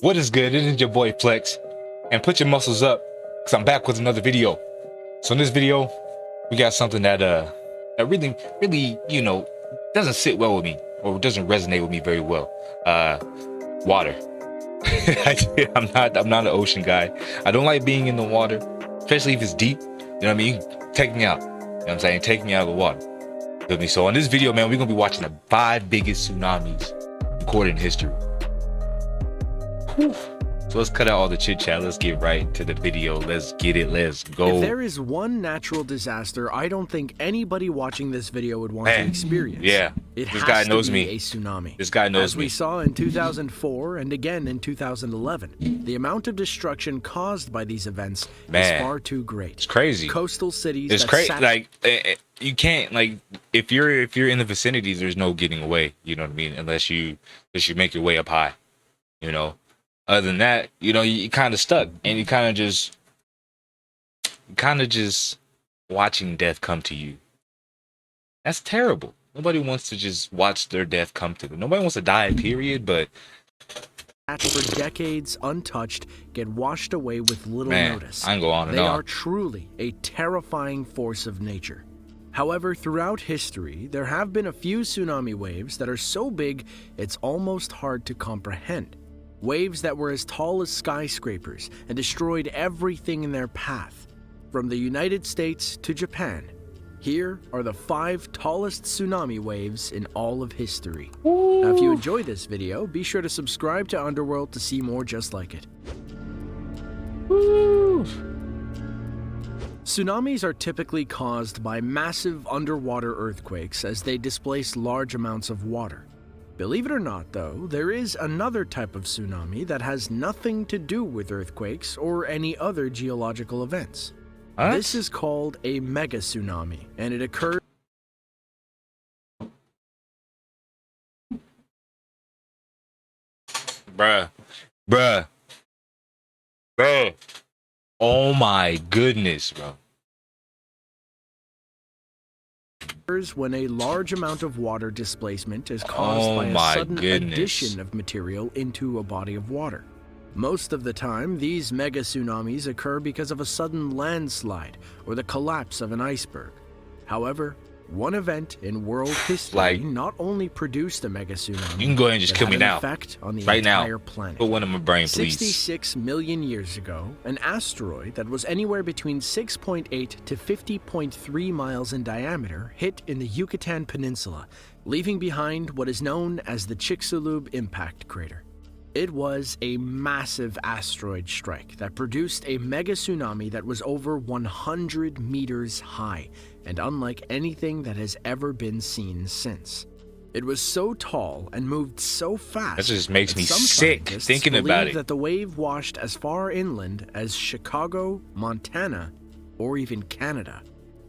What is good? It is your boy Flex, and put your muscles up, cause I'm back with another video. So in this video, we got something that really, doesn't sit well with me, or doesn't resonate with me very well. Water. I'm not an ocean guy. I don't like being in the water, especially if it's deep. You know what I mean? Take me out. You know what I'm saying? Take me out of the water. Feel me? So in this video, man, we're gonna be watching the 5 biggest tsunamis recorded in history. Whew. So let's cut out all the chit chat. Let's get right to the video. Let's get it. Let's go. If there is one natural disaster I don't think anybody watching this video would want to experience, this guy knows me. A tsunami. This guy knows me. As we saw in 2004 and again in 2011, the amount of destruction caused by these events is far too great. It's crazy. Coastal cities. It's crazy. Like you can't, like, if you're in the vicinity, there's no getting away. You know what I mean? Unless you make your way up high. You know. Other than that, you kind of stuck, and you kind of just watching death come to you. That's terrible. Nobody wants to just watch their death come to them. Nobody wants to die, period, but for decades untouched, get washed away with little notice. I can go on and on. They are truly a terrifying force of nature. However, throughout history, there have been a few tsunami waves that are so big it's almost hard to comprehend. Waves that were as tall as skyscrapers and destroyed everything in their path. From the United States to Japan, here are the 5 tallest tsunami waves in all of history. Now, if you enjoyed this video, be sure to subscribe to Underworld to see more just like it. Tsunamis are typically caused by massive underwater earthquakes as they displace large amounts of water. Believe it or not, though, there is another type of tsunami that has nothing to do with earthquakes or any other geological events. What? This is called a mega tsunami, and it occurs. Bruh. Oh my goodness, bro. When a large amount of water displacement is caused by a sudden addition of material into a body of water. Most of the time, these mega tsunamis occur because of a sudden landslide or the collapse of an iceberg. However, one event in world history not only produced a mega tsunami, you can go ahead and just kill me now. Effect on the right entire now. Planet. Put one in my brain, please. 66 million years ago, an asteroid that was anywhere between 6.8 to 50.3 miles in diameter hit in the Yucatan Peninsula, leaving behind what is known as the Chicxulub impact crater. It was a massive asteroid strike that produced a mega tsunami that was over 100 meters high and unlike anything that has ever been seen since. It was so tall and moved so fast that just makes me sick thinking about it. That the wave washed as far inland as Chicago, Montana, or even Canada.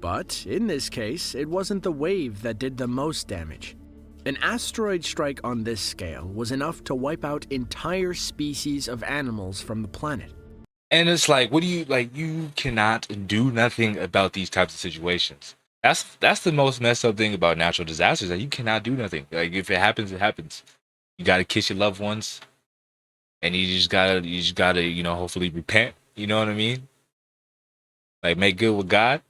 But in this case, it wasn't the wave that did the most damage. An asteroid strike on this scale was enough to wipe out entire species of animals from the planet. And it's like, what do you, like, you cannot do nothing about these types of situations. That's the most messed up thing about natural disasters, that you cannot do nothing. Like, if it happens, it happens. You gotta kiss your loved ones, and you just gotta, hopefully repent. You know what I mean? Like, make good with God.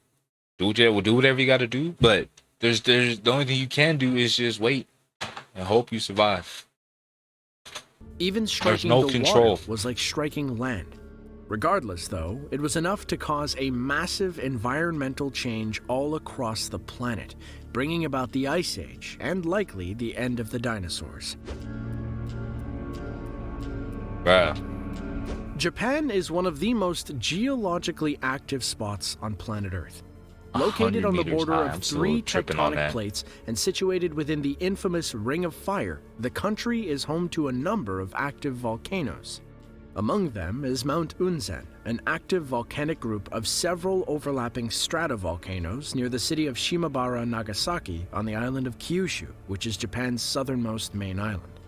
Do whatever you gotta do, but there's the only thing you can do is just wait and hope you survive. Even striking the water was like striking land. Regardless, though, it was enough to cause a massive environmental change all across the planet, bringing about the Ice Age and likely the end of the dinosaurs. Japan is one of the most geologically active spots on planet Earth. Located on the border of 3 tectonic plates and situated within the infamous Ring of Fire, the country is home to a number of active volcanoes. Among them is Mount Unzen, an active volcanic group of several overlapping stratovolcanoes near the city of Shimabara, Nagasaki, on the island of Kyushu, which is Japan's southernmost main island.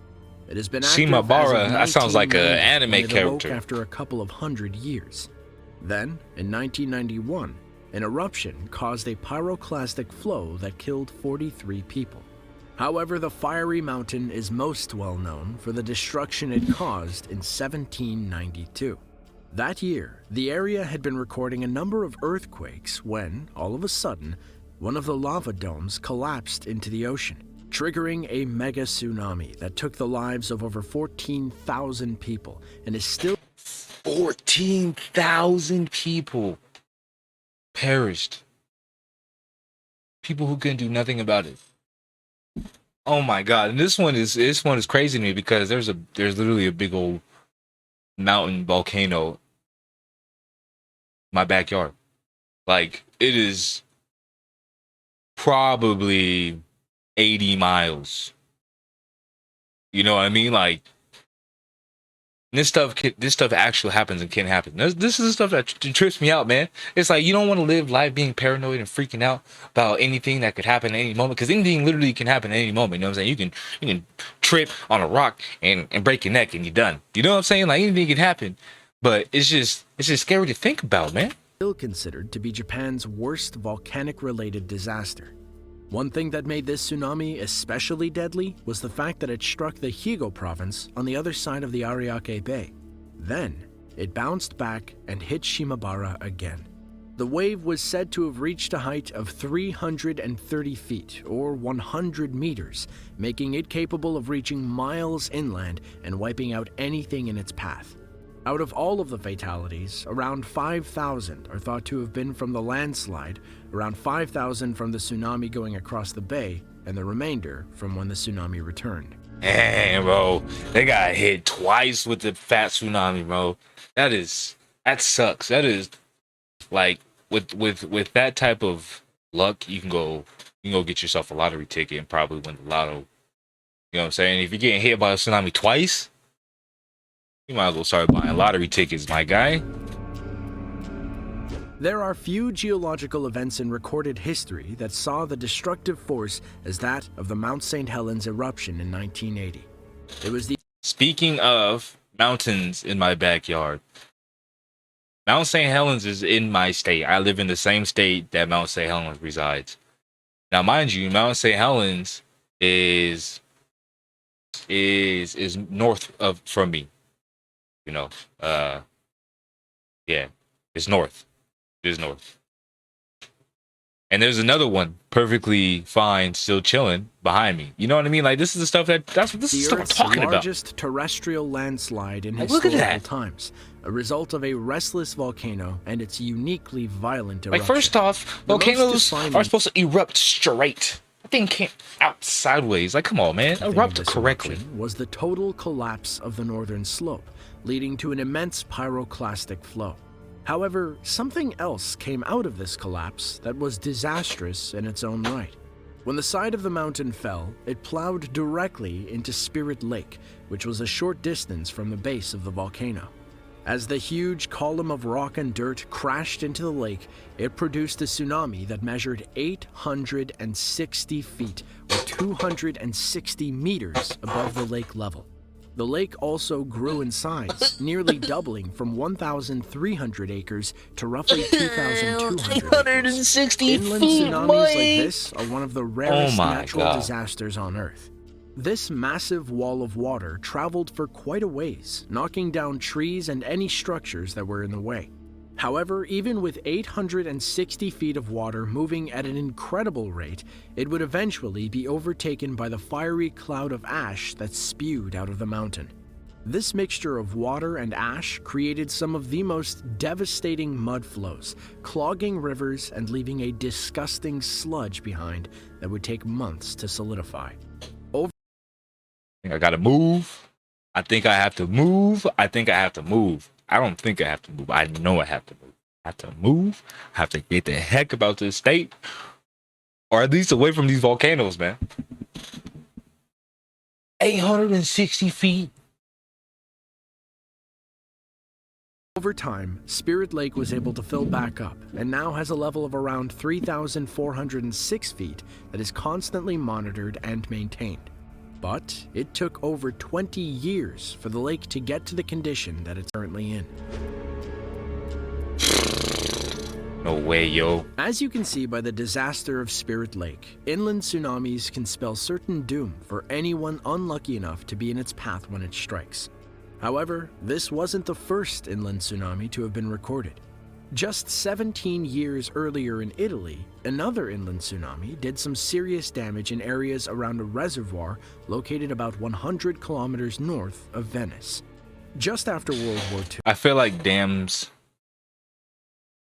It has been active Shimabara, that sounds like an anime character. After a couple of hundred years. Then, in 1991, an eruption caused a pyroclastic flow that killed 43 people. However, the fiery mountain is most well known for the destruction it caused in 1792. That year, the area had been recording a number of earthquakes when, all of a sudden, one of the lava domes collapsed into the ocean, triggering a mega tsunami that took the lives of over 14,000 people and is still... 14,000 people perished. People who couldn't do nothing about it. Oh my god! And this one is crazy to me because there's literally a big old mountain volcano in my backyard. Like, it is probably 80 miles. You know what I mean? Like, this stuff actually happens and can happen. This is the stuff that trips me out, man. It's like, you don't want to live life being paranoid and freaking out about anything that could happen at any moment, because anything literally can happen at any moment. You know what I'm saying? You can trip on a rock and break your neck and you're done. You know what I'm saying? Like, anything can happen, but it's just scary to think about, man. Still considered to be Japan's worst volcanic-related disaster. One thing that made this tsunami especially deadly was the fact that it struck the Higo province on the other side of the Ariake Bay. Then, it bounced back and hit Shimabara again. The wave was said to have reached a height of 330 feet, or 100 meters, making it capable of reaching miles inland and wiping out anything in its path. Out of all of the fatalities, around 5,000 are thought to have been from the landslide, around 5,000 from the tsunami going across the bay, and the remainder from when the tsunami returned. Damn, bro. They got hit twice with the fat tsunami, bro. That sucks. That is, like, with that type of luck, you can go get yourself a lottery ticket and probably win the lotto. You know what I'm saying? If you're getting hit by a tsunami twice, you might as well start buying lottery tickets, my guy. There are few geological events in recorded history that saw the destructive force as that of the Mount St. Helens eruption in 1980. It was the... Speaking of mountains in my backyard, Mount St. Helens is in my state. I live in the same state that Mount St. Helens resides. Now, mind you, Mount St. Helens is north from me. You know, yeah, it's north. It is north. And there's another one perfectly fine, still chilling behind me. You know what I mean? Like, this is the stuff that's what this is stuff I'm talking about. The largest terrestrial landslide in historical times, a result of a restless volcano and its uniquely violent eruption. Like, first off, volcanoes are supposed to erupt straight. That thing can't out sideways. Like, come on, man, erupt correctly. Was the total collapse of the northern slope, leading to an immense pyroclastic flow. However, something else came out of this collapse that was disastrous in its own right. When the side of the mountain fell, it plowed directly into Spirit Lake, which was a short distance from the base of the volcano. As the huge column of rock and dirt crashed into the lake, it produced a tsunami that measured 860 feet, or 260 meters above the lake level. The lake also grew in size, nearly doubling from 1,300 acres to roughly 2,200 acres. Inland tsunamis like this are one of the rarest natural disasters on Earth. This massive wall of water traveled for quite a ways, knocking down trees and any structures that were in the way. However, even with 860 feet of water moving at an incredible rate, it would eventually be overtaken by the fiery cloud of ash that spewed out of the mountain. This mixture of water and ash created some of the most devastating mud flows, clogging rivers and leaving a disgusting sludge behind that would take months to solidify. I think I gotta move. I think I have to move. I think I have to move. I don't think I have to move. I know I have to move. I have to move. I have to get the heck about this state, or at least away from these volcanoes, man. 860 feet. Over time, Spirit Lake was able to fill back up and now has a level of around 3,406 feet that is constantly monitored and maintained. But it took over 20 years for the lake to get to the condition that it's currently in. No way, yo. As you can see by the disaster of Spirit Lake, inland tsunamis can spell certain doom for anyone unlucky enough to be in its path when it strikes. However, this wasn't the first inland tsunami to have been recorded. Just 17 years earlier in Italy, another inland tsunami did some serious damage in areas around a reservoir located about 100 kilometers north of Venice. Just after World War II. I feel like dams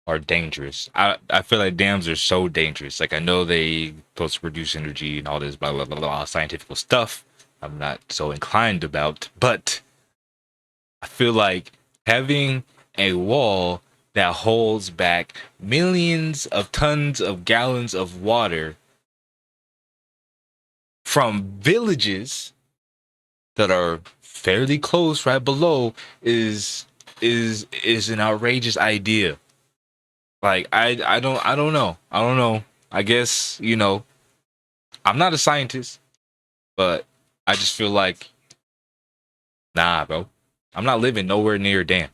are dangerous. I feel like dams are so dangerous. Like, I know they supposed to produce energy and all this blah blah blah blah scientific stuff I'm not so inclined about, but I feel like having a wall that holds back millions of tons of gallons of water from villages that are fairly close right below is an outrageous idea. Like, I don't know. I guess, I'm not a scientist, but I just feel like, nah, bro. I'm not living nowhere near a dam.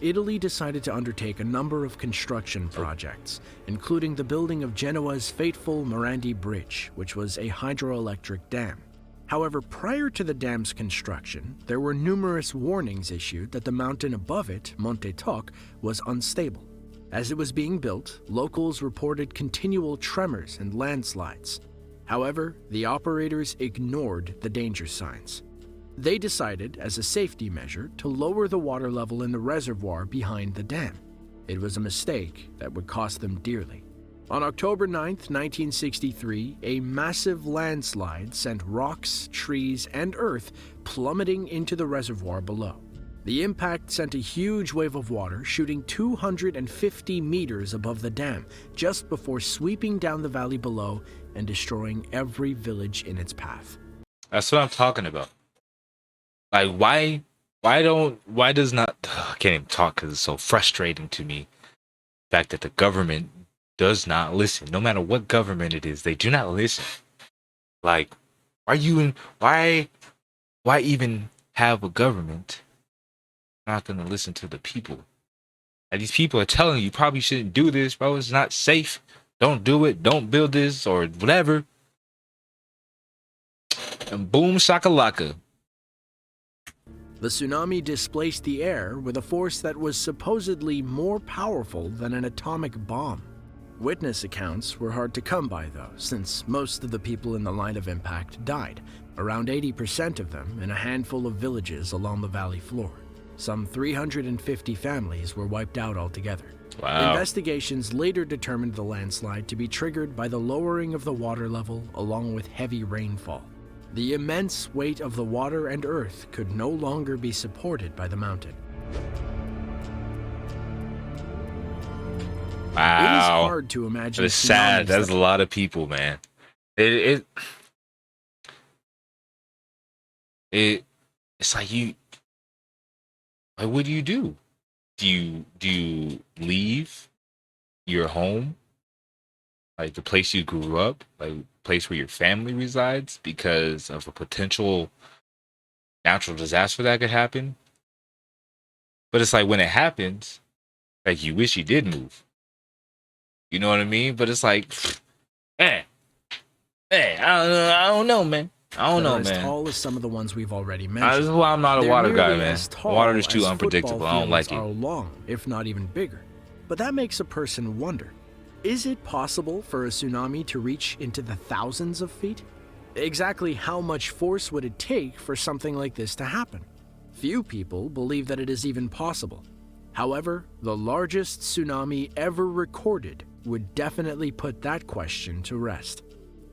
Italy decided to undertake a number of construction projects, including the building of Genoa's fateful Morandi Bridge, which was a hydroelectric dam. However, prior to the dam's construction, there were numerous warnings issued that the mountain above it, Monte Toc, was unstable. As it was being built, locals reported continual tremors and landslides. However, the operators ignored the danger signs. They decided, as a safety measure, to lower the water level in the reservoir behind the dam. It was a mistake that would cost them dearly. On October 9, 1963, a massive landslide sent rocks, trees, and earth plummeting into the reservoir below. The impact sent a huge wave of water shooting 250 meters above the dam, just before sweeping down the valley below and destroying every village in its path. That's what I'm talking about. Like, I can't even talk because it's so frustrating to me. The fact that the government does not listen. No matter what government it is, they do not listen. Like, why even have a government not going to listen to the people? And these people are telling you probably shouldn't do this, bro. It's not safe. Don't do it. Don't build this or whatever. And boom shakalaka. The tsunami displaced the air with a force that was supposedly more powerful than an atomic bomb. Witness accounts were hard to come by, though, since most of the people in the line of impact died, around 80% of them in a handful of villages along the valley floor. Some 350 families were wiped out altogether. Wow. Investigations later determined the landslide to be triggered by the lowering of the water level along with heavy rainfall. The immense weight of the water and earth could no longer be supported by the mountain. Wow. It is hard to imagine. It's sad. That's a lot of people, man. It's like like, what do you do? Do you leave your home? Like the place you grew up, like place where your family resides, because of a potential natural disaster that could happen. But it's like when it happens, like you wish you did move. You know what I mean? But it's like, I don't know, man. I don't know, man. As tall as some of the ones we've already mentioned. This is why I'm not a water guy, man. Water is too unpredictable. I don't like it. Are long, if not even bigger. But that makes a person wonder. Is it possible for a tsunami to reach into the thousands of feet? Exactly how much force would it take for something like this to happen? Few people believe that it is even possible. However, the largest tsunami ever recorded would definitely put that question to rest.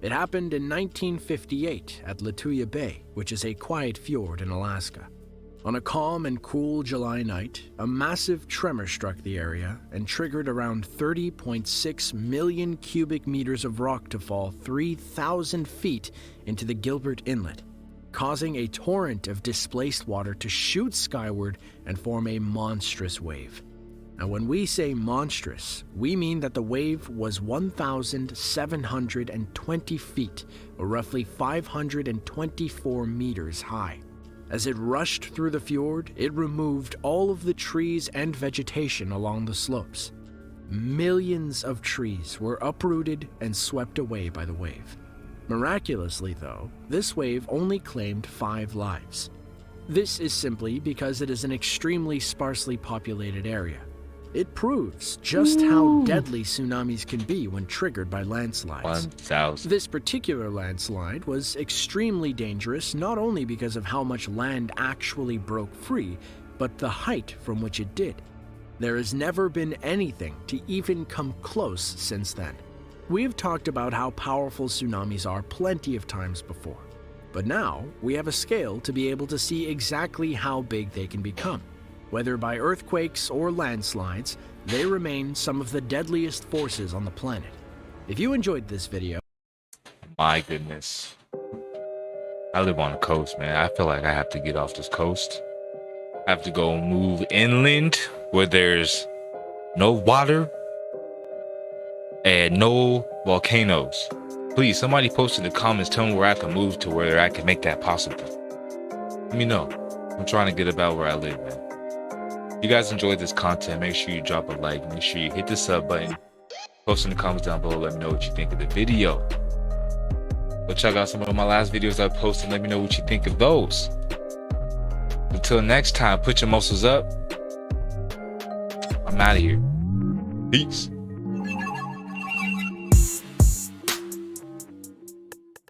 It happened in 1958 at Lituya Bay, which is a quiet fjord in Alaska. On a calm and cool July night, a massive tremor struck the area and triggered around 30.6 million cubic meters of rock to fall 3,000 feet into the Gilbert Inlet, causing a torrent of displaced water to shoot skyward and form a monstrous wave. Now, when we say monstrous, we mean that the wave was 1,720 feet, or roughly 524 meters high. As it rushed through the fjord, it removed all of the trees and vegetation along the slopes. millions of trees were uprooted and swept away by the wave. Miraculously, though, this wave only claimed 5 lives. This is simply because it is an extremely sparsely populated area. It proves just how deadly tsunamis can be when triggered by landslides. 1,000. This particular landslide was extremely dangerous not only because of how much land actually broke free, but the height from which it did. There has never been anything to even come close since then. We have talked about how powerful tsunamis are plenty of times before, but now we have a scale to be able to see exactly how big they can become. Whether by earthquakes or landslides, they remain some of the deadliest forces on the planet. If you enjoyed this video... My goodness. I live on the coast, man. I feel like I have to get off this coast. I have to go move inland where there's no water and no volcanoes. Please, somebody post in the comments, tell me where I can move to where I can make that possible. Let me know. I'm trying to get about where I live, man. If you guys enjoyed this content, make sure you drop a like, make sure you hit the sub button, post in the comments down below, let me know what you think of the video. Go check out some of my last videos I posted, let me know what you think of those. Until next time, put your muscles up. I'm out of here. Peace.